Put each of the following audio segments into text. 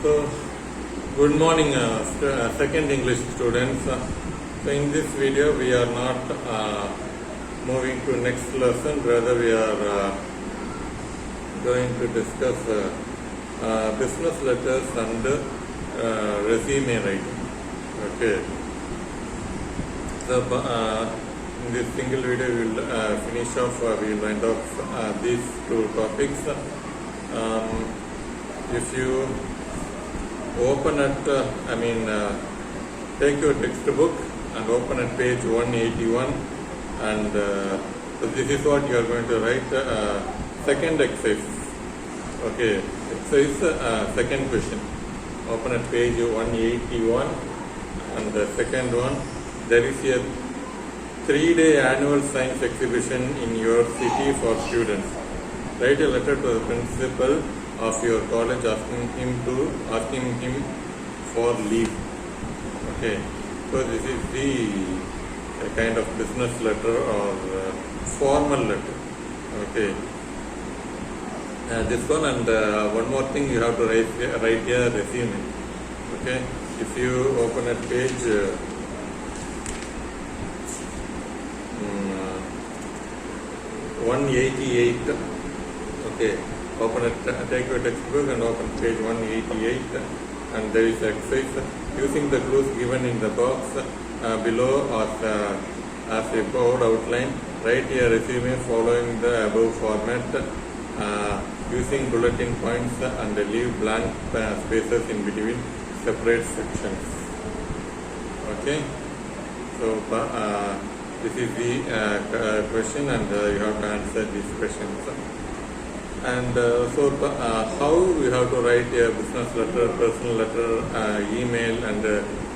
So, good morning, second English students. So, in this video, we are not moving to next lesson. Rather, we are going to discuss business letters and resume writing. Okay. So, in this single video, we will finish off. We will wind off these two topics. If you open at, take your textbook and open at page 181, and so this is what you are going to write. Second exercise. Okay, exercise second question. Open at page 181, and the second one, there is a 3-day annual science exhibition in your city for students. Write a letter to the principal of your college asking him for leave. Okay, so this is the kind of business letter or formal letter. Okay, this one, and one more thing, you have to write your resume. Okay, if you open at page 188, okay, open it, take your textbook and open page 188, and there is exercise. Using the clues given in the box below or as a board outline, write a resume following the above format, using bulletin points, and leave blank spaces in between separate sections. Okay, so this is the question, and you have to answer these questions. And so how you have to write a business letter, personal letter, email, and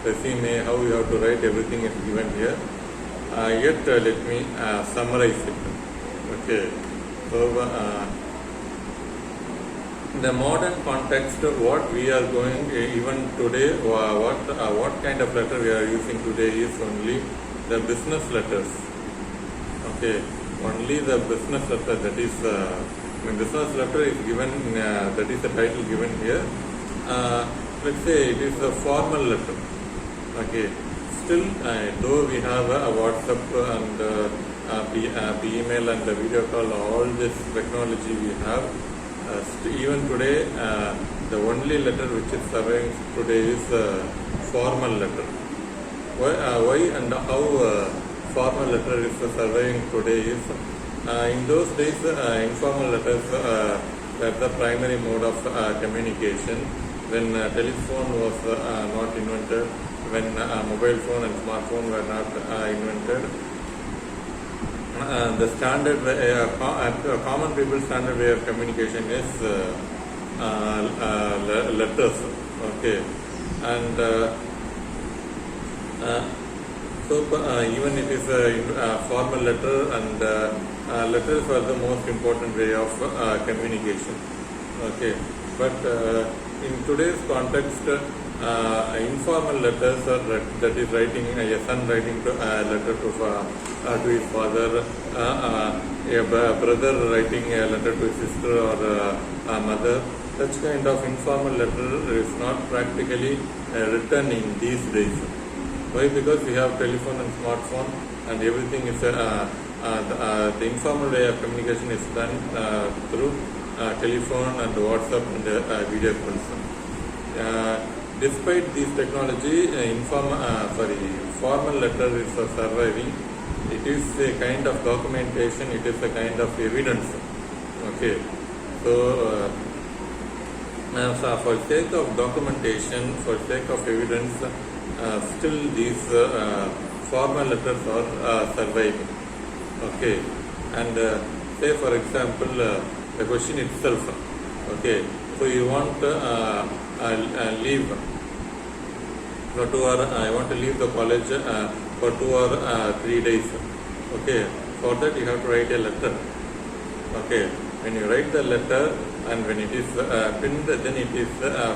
resume, how you have to write, everything is given here. Yet let me summarize it. Okay, so in the modern context, what we are going, even today, what kind of letter we are using today is only the business letters. Okay, only the business letter, that is business letter is given, that is the title given here. Let's say it is a formal letter. Okay, still though we have a WhatsApp and email and the video call, all this technology we have, even today the only letter which is surviving today is formal letter. Why and how formal letter is surviving today is, in those days, informal letters were the primary mode of communication. When telephone was not invented, when mobile phone and smartphone were not invented, the standard common people's standard way of communication is letters. Okay, and so even it is a formal letter, and letters are the most important way of communication. Okay, but in today's context, informal letters are, that is writing, a son writing a letter to his father, a brother writing a letter to his sister or a mother. Such kind of informal letter is not practically written in these days. Why? Because we have telephone and smartphone, and everything is the informal way of communication is done through telephone and WhatsApp and video calls. Despite this technology, formal letter is surviving. It is a kind of documentation. It is a kind of evidence. Okay, so for sake of documentation, for sake of evidence, still these formal letters are surviving. Okay, and say for example the question itself. Okay, so you want leave for 2 or I want to leave the college for 2 or 3 days. Okay, for that you have to write a letter. Okay, when you write the letter and when it is pinned, then it is in a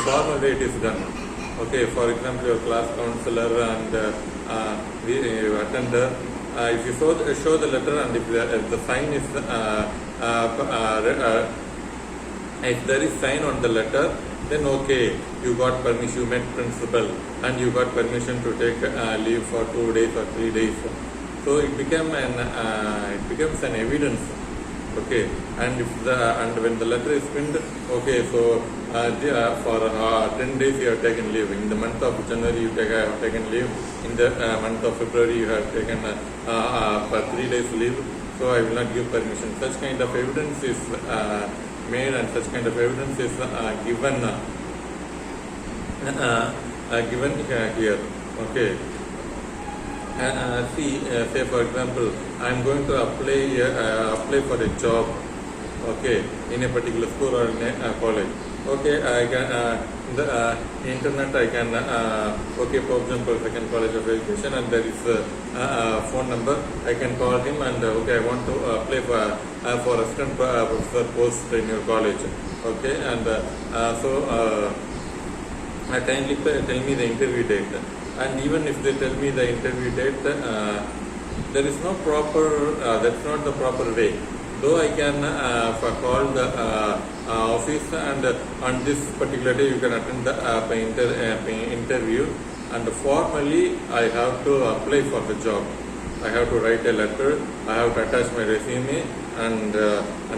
formal way it is done. Okay, for example, your class counselor and the attender, if you show the letter, and if the sign is If there is sign on the letter, then okay, you got permission, you met principal, and you got permission to take leave for 2 days or 3 days. So it becomes an evidence. Okay, and when the letter is pinned, okay, so for 10 days you have taken leave. In the month of January you have taken leave. In the month of February you have taken for 3 days leave. So I will not give permission. Such kind of evidence is made, and such kind of evidence is given here. Okay. Say for example, I am going to apply for a job, okay, in a particular school or in a college. Okay, I can in the internet I can okay, for example, Second College of Education, and there is a phone number. I can call him and okay, I want to apply for assistant professor post in your college. Okay, and kindly tell me the interview date. And even if they tell me the interview date, there is no proper, that's not the proper way. Though I can call the office, and on this particular day you can attend the interview, and formally I have to apply for the job. I have to write a letter, I have to attach my resume, and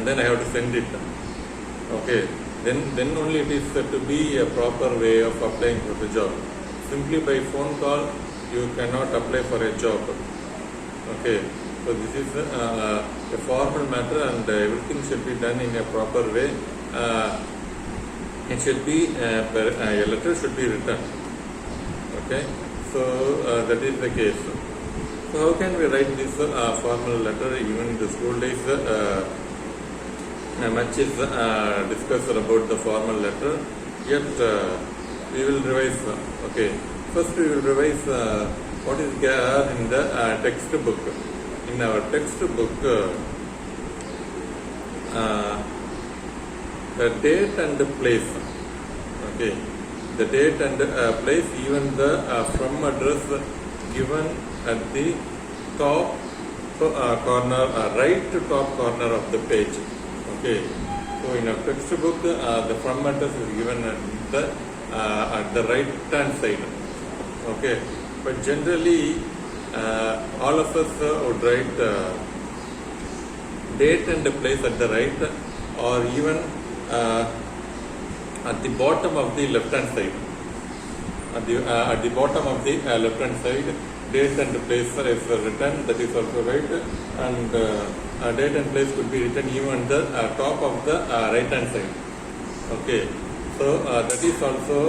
then I have to send it. Okay, then only it is to be a proper way of applying for the job. Simply by phone call, you cannot apply for a job. Okay, so this is a formal matter, and everything should be done in a proper way. It should be a letter should be written. Okay, so that is the case. So how can we write this formal letter even in the school days? Much is discussed about the formal letter, yet we will revise. Okay, first we will revise what is there in the textbook. In our textbook, the date and the place. Okay, the date and place, even the from address given at the top corner, right to top corner of the page. Okay, so in our textbook, the from address is given at the right hand side. Okay, but generally all of us would write date and the place at the right, or even at the bottom of the left hand side. At the bottom of the left hand side, date and place is written, that is also right, and date and place could be written even on the top of the right hand side. Okay, so that is also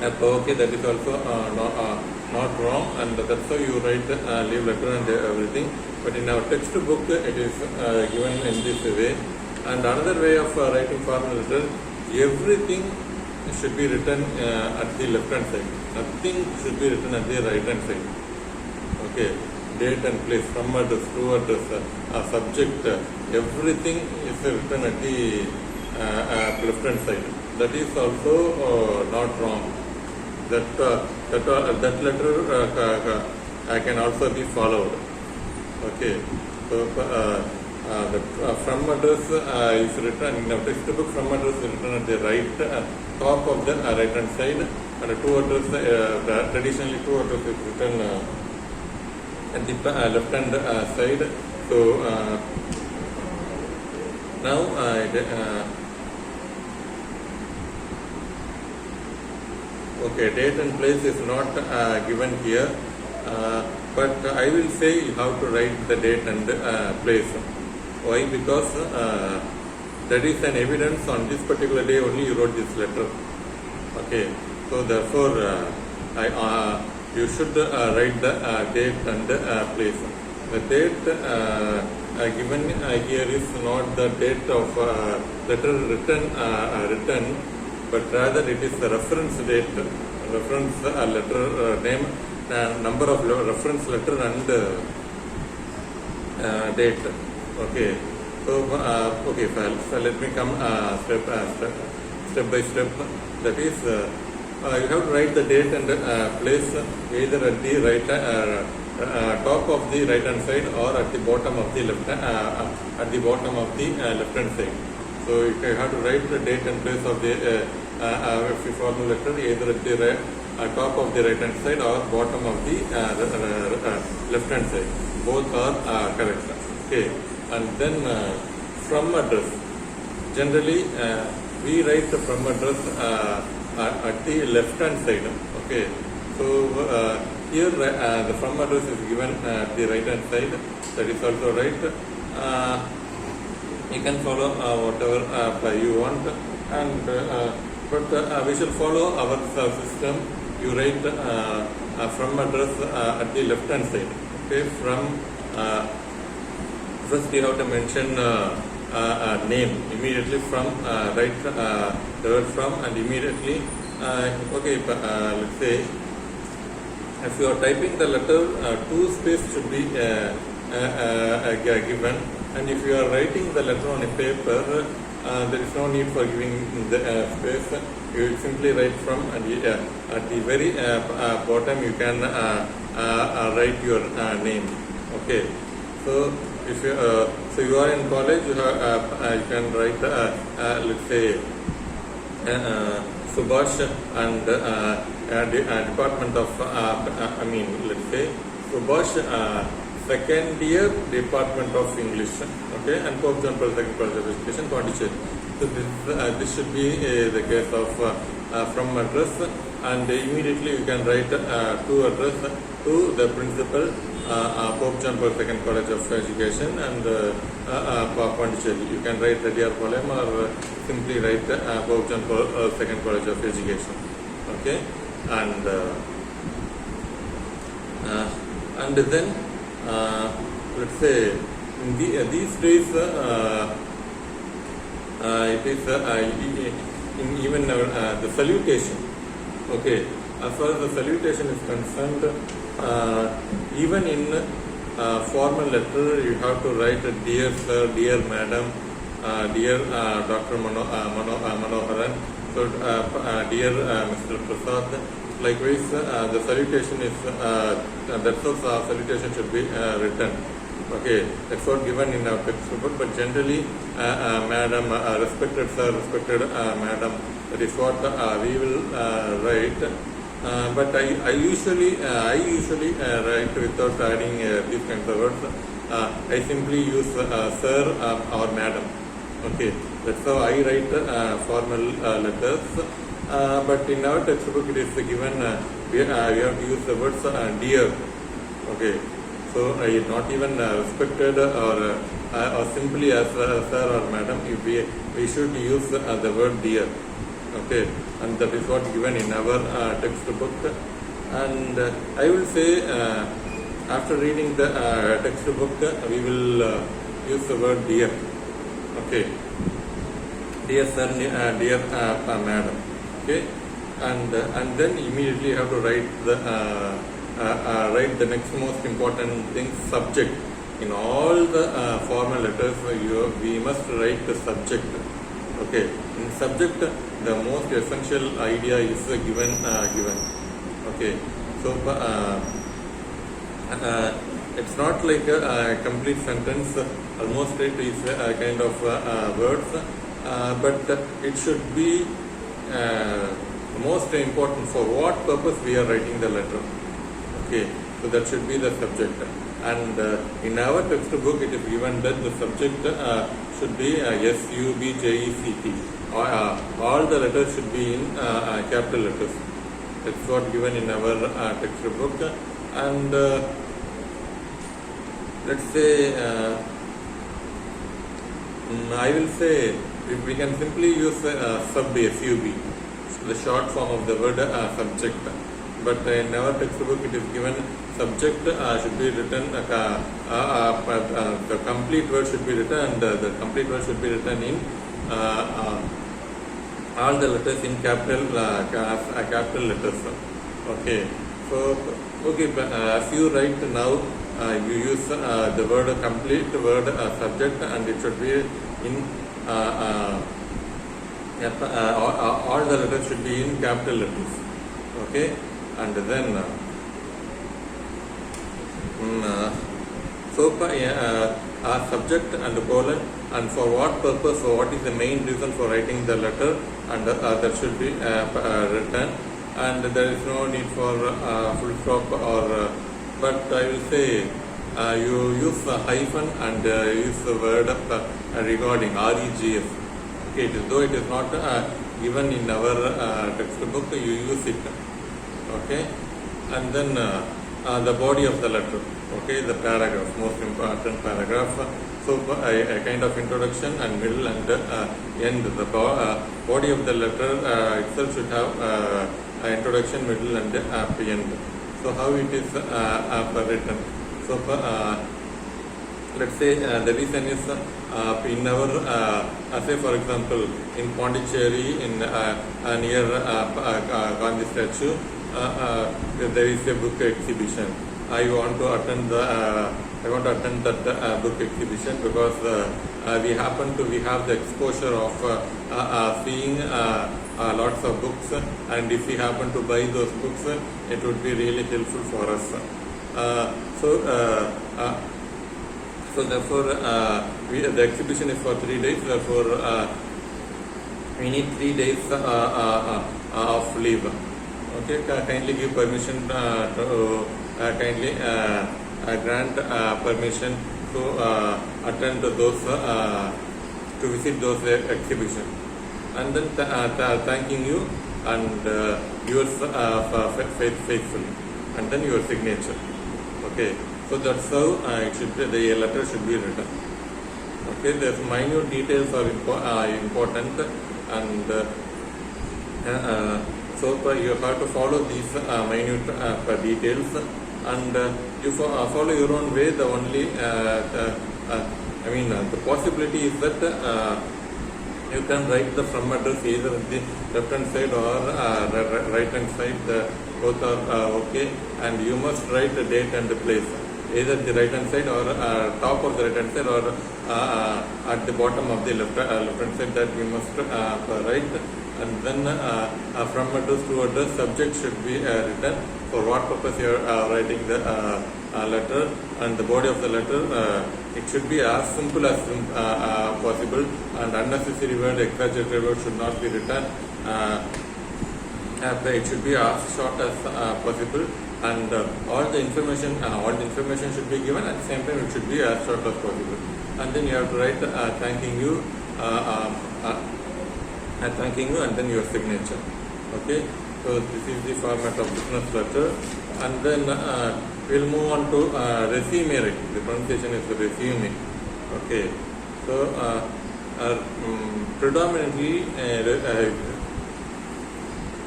okay, that is also not wrong, and that's how you write leave letter and everything. But in our textbook, it is given in this way. And another way of writing formal letter, everything should be written at the left hand side. Nothing should be written at the right hand side. Okay, date and place, from address, to address, subject, everything is written at the left hand side. That is also not wrong. That letter can also be followed. Okay, so the from address is written in our textbook. From address is written at the right top of the right hand side, and to address traditionally to address is written at the left hand side. So now okay, date and place is not given here, but I will say how to write the date and place. Why? Because that is an evidence on this particular day only you wrote this letter. Okay, so therefore you should write the date and place. The date given here is not the date of letter written, but rather it is the reference date, reference letter name, number of reference letter and date. Okay, so okay, so let me come step by step. That is, you have to write the date and place either at the right top of the right hand side or at the bottom of the left hand side. So if you have to write the date and place of the formal letter either at the top of the right hand side or bottom of the left hand side. Both are correct. Okay, and then from address. Generally, we write the from address at the left hand side. Okay, so here the from address is given at the right hand side. That is also right. You can follow whatever you want, and but we should follow our system. You write from address at the left hand side. Okay, from first you have to mention name immediately from write the word from, and immediately okay, let's say if you are typing the letter, 2 space should be given, and if you are writing the letter on a paper, there is no need for giving the space. You simply write from, and at the very bottom you can write your name. Okay, so if you so you are in college, you can write let's say Subhash and Department of I mean, let's say Subhash second year Department of English. Okay, and Pope John Paul II College of Education, Pondicherry. So this should be the case of from address, and immediately you can write to address to the principal, Pope John Paul II College of Education, and Pondicherry. You can write Dear Polem, or simply write Pope John Paul II College of Education. Okay, and then let's say these days it is even the salutation. Okay, as far as the salutation is concerned, even in formal letter you have to write dear sir, dear madam, dear Dr. Manoharan, so dear Mr. Prasad. Likewise, the salutation is that's also salutation should be written. Okay, that's what given in our textbook. But generally, madam, respected sir, respected madam, that is what we will write. But I usually write without adding these kinds of words. I simply use sir or madam. Okay, that's how I write formal letters. But in our textbook it is given we have to use the words dear. Okay, so not even respected or simply as sir or madam, we should use the word dear. Okay, and that is what given in our textbook. And I will say after reading the textbook we will use the word dear. Okay, dear sir, dear madam. Okay, and then immediately you have to write the next most important thing, subject. In all the formal letters, we must write the subject. Okay, in subject, the most essential idea is given. Okay, so it's not like a complete sentence. Almost it is a kind of words, but it should be most important for what purpose we are writing the letter. Okay, so that should be the subject. And in our textbook it is given that the subject should be SUBJECT. All the letters should be in capital letters. That's what given in our textbook. And let's say I will say if we can simply use SUB, the short form of the word subject. But in our textbook it is given subject should be written, the complete word should be written, and the complete word should be written in all the letters in capital letters. Okay, so okay, as you write now, you use the word complete word subject, and it should be in all the letters should be in capital letters. Okay, and then so subject and colon, and for what purpose, or what is the main reason for writing the letter, and that should be written. And there is no need for full stop or but I will say you use a hyphen and use the word regarding regs. Okay, though it is not given in our textbook, you use it. Okay, and then the body of the letter. Okay, the paragraph, most important paragraph. So a kind of introduction and middle and end. The body of the letter itself should have introduction, middle and end. So how it is written? So let's say the reason is in our say for example in Pondicherry in near Gandhi statue there is a book exhibition. I want to attend that book exhibition because we have the exposure of seeing lots of books, and if we happen to buy those books, it would be really helpful for us. So therefore, the exhibition is for 3 days. Therefore, we need 3 days of leave. Okay, kindly give permission to kindly grant permission to attend those to visit those exhibitions, and then thanking you and yours faithfully, and then your signature. Okay, so that's how it should be, the letter should be written. Okay, the minute details are important, and so you have to follow these minute details, and you follow your own way. The only the possibility is that you can write the from address either at the left hand side or right hand side. Both are okay, and you must write the date and the place, either the right hand side or top of the right hand side or at the bottom of the left hand side, that you must write. And then from address to address, subject should be written, for what purpose you are writing the letter, and the body of the letter, it should be as simple as possible, and unnecessary word, exaggerated word should not be written. It should be as short as possible, and all the information should be given. At the same time, it should be as short as possible. And then you have to write thanking you, and then your signature. Okay, so this is the format of business letter. And then we'll move on to resume writing. The pronunciation is resume. Okay, so predominantly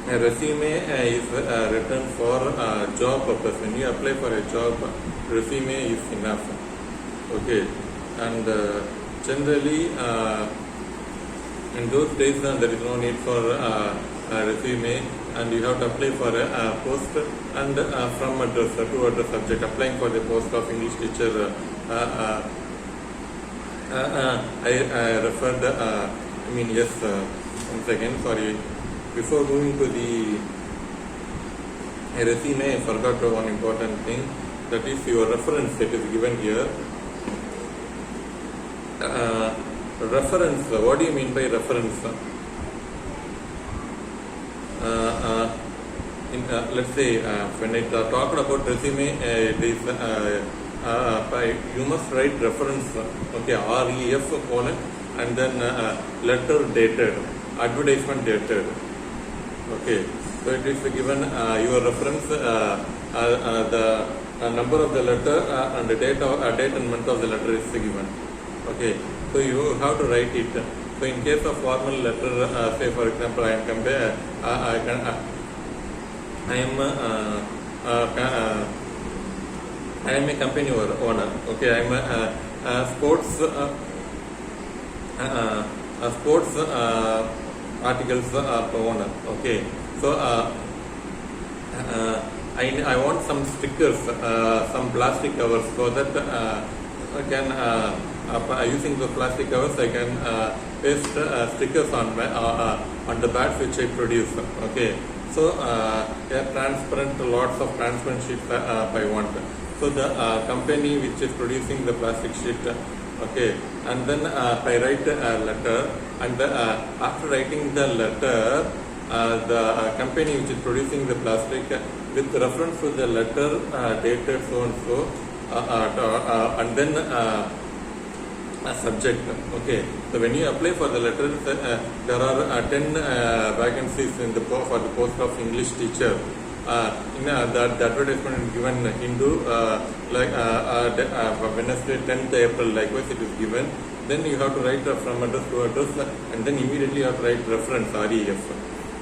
a resume is written for job purpose. When you apply for a job, resume is enough. Okay, and generally in those days there is no need for resume, and you have to apply for a post, and from address to address subject. Applying for the post of English teacher, I referred once again, sorry, before moving to the resume, I forgot one important thing, that is your reference that is given here. Reference, what do you mean by reference? Let's say when I talked about resume, it is you must write reference. Okay, REF colon, and then letter dated, advertisement dated. Okay, so it is given your reference, the number of the letter, and the date and month of the letter is given. Okay, so you have to write it. So in case of formal letter, say for example, I am a company owner. Okay, I am a sports articles owner. Okay, so I want some stickers, some plastic covers, so that I can using the plastic covers, I can paste stickers on the bags which I produce. Okay, so they are transparent, lots of transparent sheets I want. So the company which is producing the plastic sheet, Okay, and then I write a letter, and after writing the letter, the company which is producing the plastic, with reference to the letter dated so and so, and then a subject. Okay, so when you apply for the letter, there are 10 vacancies in the for the post of English teacher. In the advertisement is given Hindu, Wednesday 10th April, likewise it is given. Then you have to write from address to address, and then immediately you have to write reference, REF.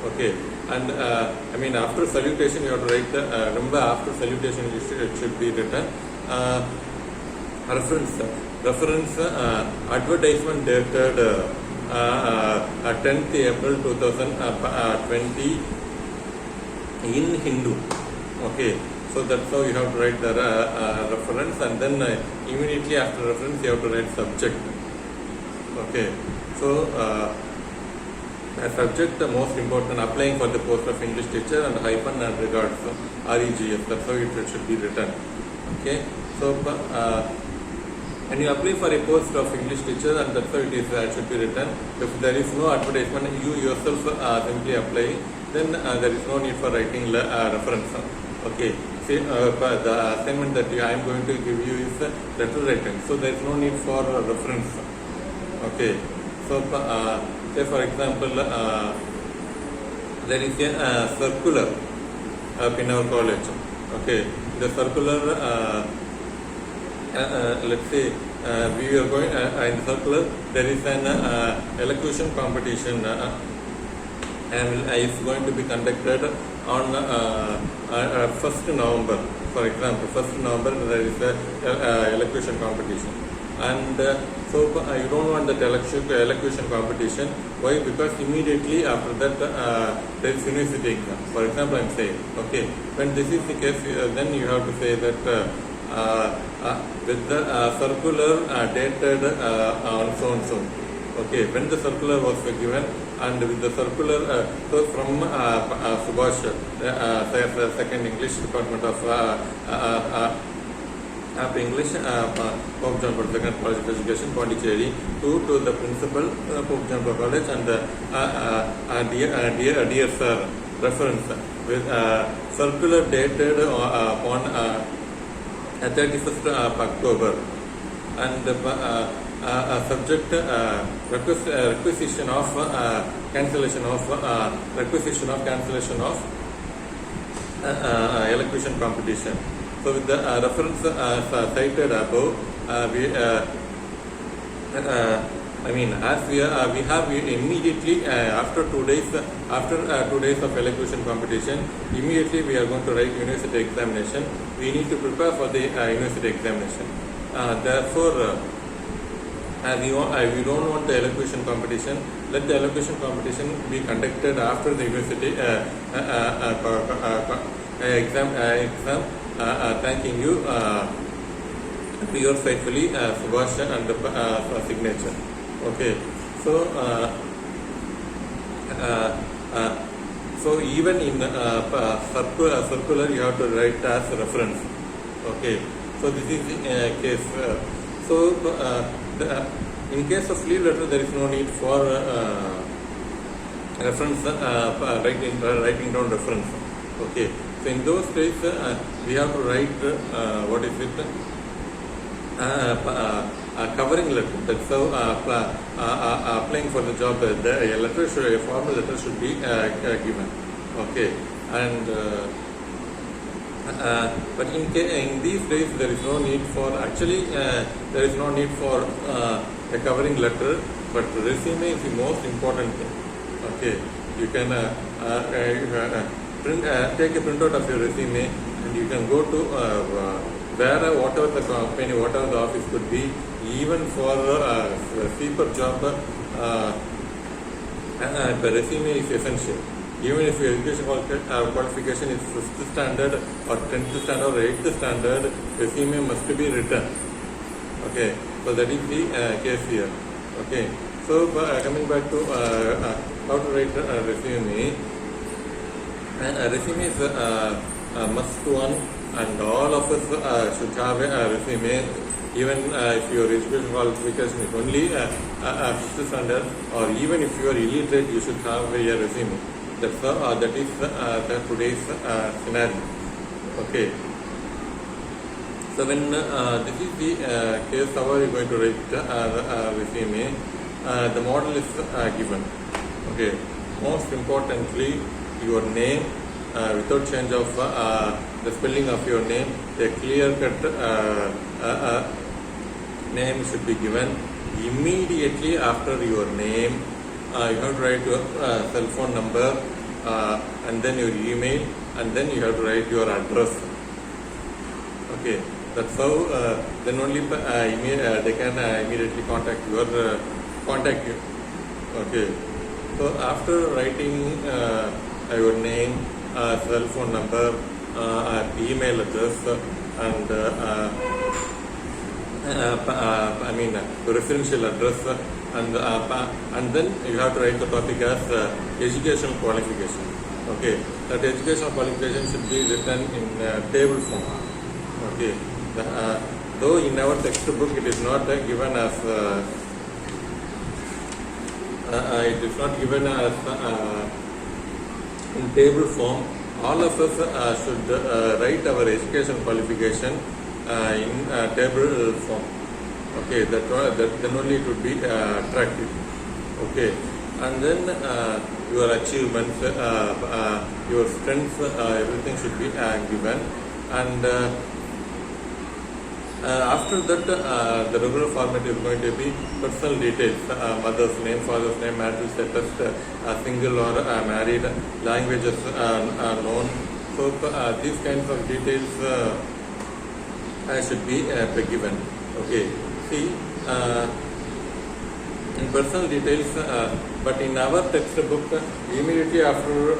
Okay, and I mean after salutation you have to write, remember after salutation it should be written reference advertisement dated 10th April 2020 in Hindu. Okay, so that's how you have to write the reference, and then immediately after reference you have to write subject. Okay, so subject the most important, applying for the post of English teacher, and hyphen and regards, REGS, that's how it should be written. Okay, so when you apply for a post of English teacher, and that's how it should be written. If there is no advertisement, you yourself simply apply, then there is no need for writing reference. Okay, see, the assignment that I am going to give you is letter writing, so there is no need for reference. Okay, so say for example, there is a circular in our college. Okay, the circular, let's say we are going in the circular, there is an elocution competition and is going to be conducted on 1st November. For example, 1st November there is a elocution competition, and so you don't want that elocution competition. Why? Because immediately after that there is university exam. For example, I am saying, okay, when this is the case, then you have to say that with the circular dated on so and so. Okay, when the circular was given, and with the circular, so from Subhash, second English department of English, Pope John Paul II College of Education, Pondicherry, to the principal, Pope John Paul College, and dear sir, reference with circular dated on 31st October, and subject requisition of cancellation of elocution competition. So with the reference cited above, I mean, as we have immediately after 2 days of elocution competition, immediately we are going to write university examination. We need to prepare for the university examination. Therefore, we don't want the elocution competition. Let the elocution competition be conducted after the university exam. Thanking you. Yours faithfully, Subhash, and signature. Okay, so so even in circular you have to write as reference. Okay, so this is the case. In case of leave letter, there is no need for reference, writing down reference. Okay, so in those days we have to write what is it? A covering letter. That's how applying for the job. A formal letter should be given. Okay, and but in these days there is no need for a covering letter, but resume is the most important thing. Okay, you can take a printout of your resume, and you can go to whatever the company, whatever the office could be, even for a sweeper job, the resume is essential. Even if your education qualification is 5th standard or 10th standard or 8th standard, resume must be written. Okay, so that is the case here. Okay, so coming back to how to write a resume. Resume is a must one, and all of us should have a resume. even if your education qualification is only 5th standard, or even if you are illiterate, you should have a resume. That is today's scenario. Okay. So when this is the case, how are you going to write the resume? The model is given. Okay. Most importantly, your name without change of the spelling of your name. A clear-cut name should be given. Immediately after your name, you have to write your cell phone number and then your email, and then you have to write your address. Okay, that's how then only they can immediately contact you. Okay, so after writing your name, cell phone number, email address, and the residential address, and then you have to write the topic as educational qualification. Okay, that educational qualification should be written in table form. Okay, though in our textbook it is not given as in table form. All of us should write our education qualification in table form. Okay, then only it would be attractive. Okay, and then your achievements, your strengths, everything should be given, and after that the regular format is going to be personal details: mother's name, father's name, marital status, single or married, languages known. So these kinds of details should be given. Okay, see, in personal details, but in our textbook, immediately after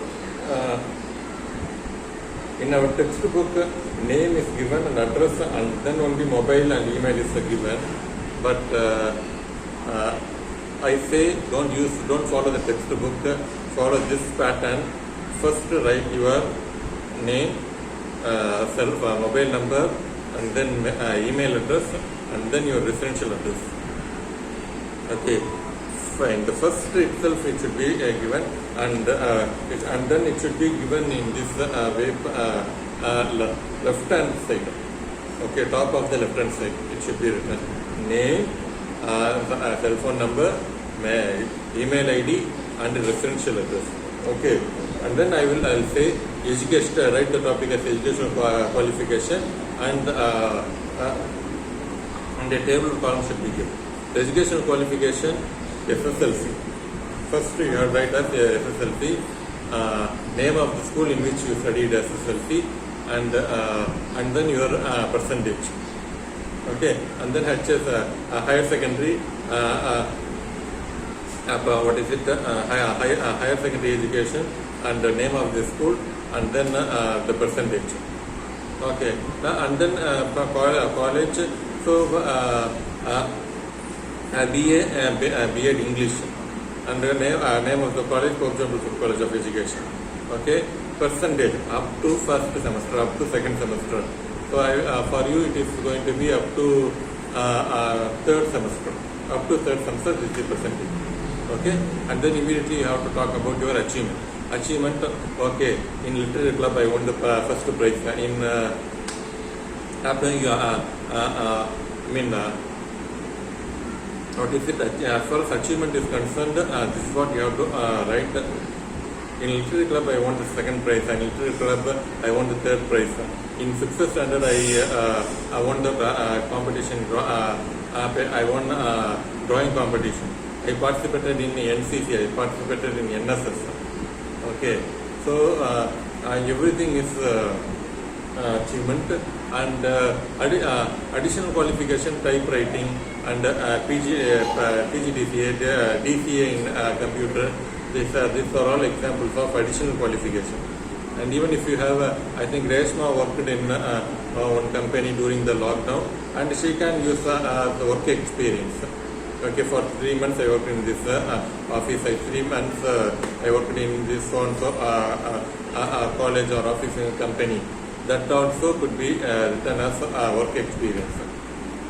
in our textbook, name is given and address, and then only mobile and email is given. But I say don't follow the textbook. Follow this pattern. First write your name, mobile number, and then email address, and then your residential address. Okay, fine. The first itself it should be given, and then it should be given in this way, left hand side. Okay, top of the left hand side it should be written name, cell phone number, email ID, and residential address. Okay, and then I'll say education. Write the topic as educational qualification, and a table column should be given. The educational qualification, SSLC. First you have to write as SSLC, name of the school in which you studied SSLC, and then your percentage. Okay, and then HS higher secondary, higher secondary education, and the name of the school, and then the percentage. Okay, and then college. So BA English, and the name of the college, for example, College of Education. Okay, percentage up to first semester, up to second semester. So for you it is going to be up to third semester. Up to third semester, this is the percentage. Okay, and then immediately you have to talk about your achievement. Okay, in literary club I won the first prize. In after you what is it? As far as achievement is concerned, this is what you have to write. In literary club I won the second prize, and in literary club I won the third prize. In 6th standard I won the competition. I won drawing competition. I participated in NCC. I participated in NSS. Okay, so everything is achievement, and additional qualification, typewriting, and PGDCA, DCA in computer. These are all examples of additional qualification. And even if you have, I think Reshma worked in one company during the lockdown, and she can use the work experience. Okay, for 3 months I worked in this office. 3 months I worked in this so college or office in company. That also could be written as work experience.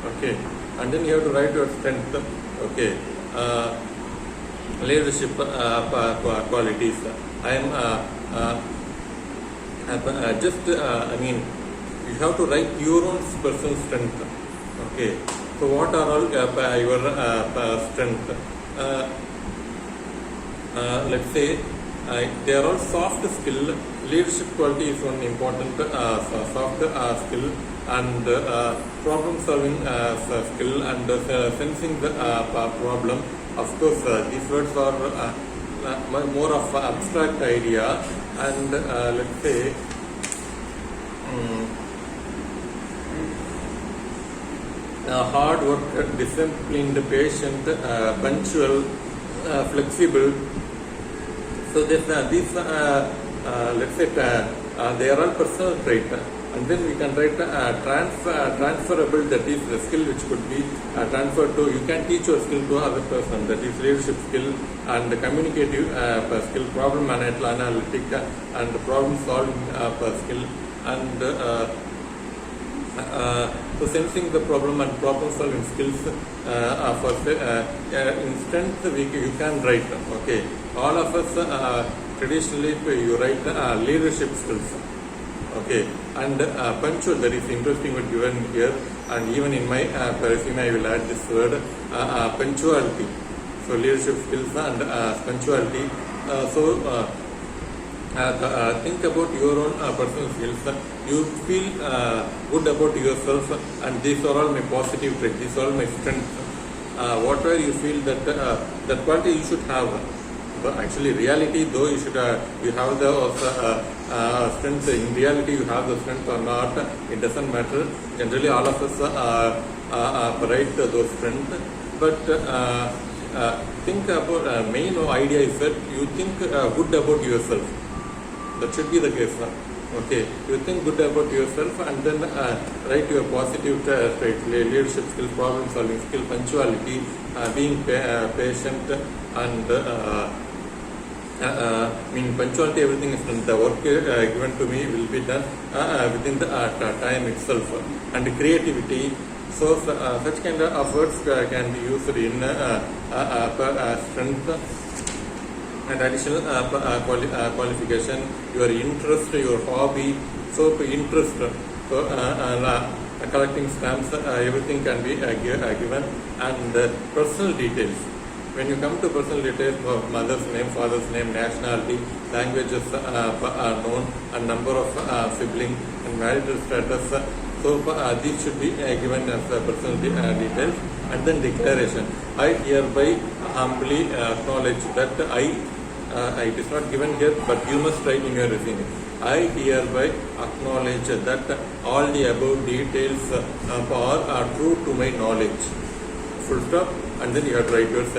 Okay, and then you have to write your strength. Okay, leadership qualities. I am I mean, you have to write your own personal strength. Okay, so what are all your strength? Let's say they are all soft skill. Leadership quality is one important soft skill, and problem solving skill, and sensing the problem. Of course, these words are more of abstract idea, and let's say hard work, disciplined, patient, punctual, flexible. So this, these let's say they are all personal trait, and then we can write transferable, that is the skill which could be transferred to. You can teach your skill to other person, that is leadership skill, and communicative skill, problem analytic, and problem solving skill, and so sensing the problem and problem solving skills. For instance, you can write. Okay, all of us traditionally you write leadership skills. Okay, and punctual, that is interesting what given here, and even in my resume I will add this word punctuality. So leadership skills and punctuality. Think about your own personal skills. You feel good about yourself, and these are all my positive traits. These are all my strengths. Whatever you feel that quality you should have. But actually, reality, though you should you have the strength. In reality, you have the strength or not. It doesn't matter. Generally, all of us write those strengths. But think about main idea is that you think good about yourself. That should be the case. Okay, you think good about yourself, and then write your positive traits: leadership skill, problem solving skill, punctuality, being patient, and punctuality. Everything is done. The work given to me will be done within the time itself, and creativity. So such kind of words can be used in strength. And additional qualification, your interest, your hobby. So interest, so collecting stamps, everything can be given, and personal details. When you come to personal details, mother's name, father's name, nationality, languages known, and number of siblings, and marital status. So these should be given as personal details. And then declaration. I hereby humbly acknowledge that it is not given here, but you must write in your resume. I hereby acknowledge that all the above details are true to my knowledge. Full stop, and then you have to write yours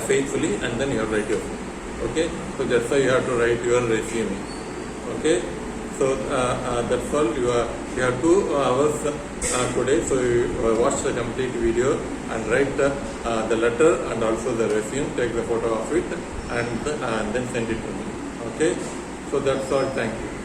faithfully, and then you have to write yours. Okay, so that's why you have to write your resume. Okay, so that's all. You have 2 hours today, so you watch the complete video and write the letter and also the resume. Take the photo of it, and then send it to me. Okay, so that's all. Thank you.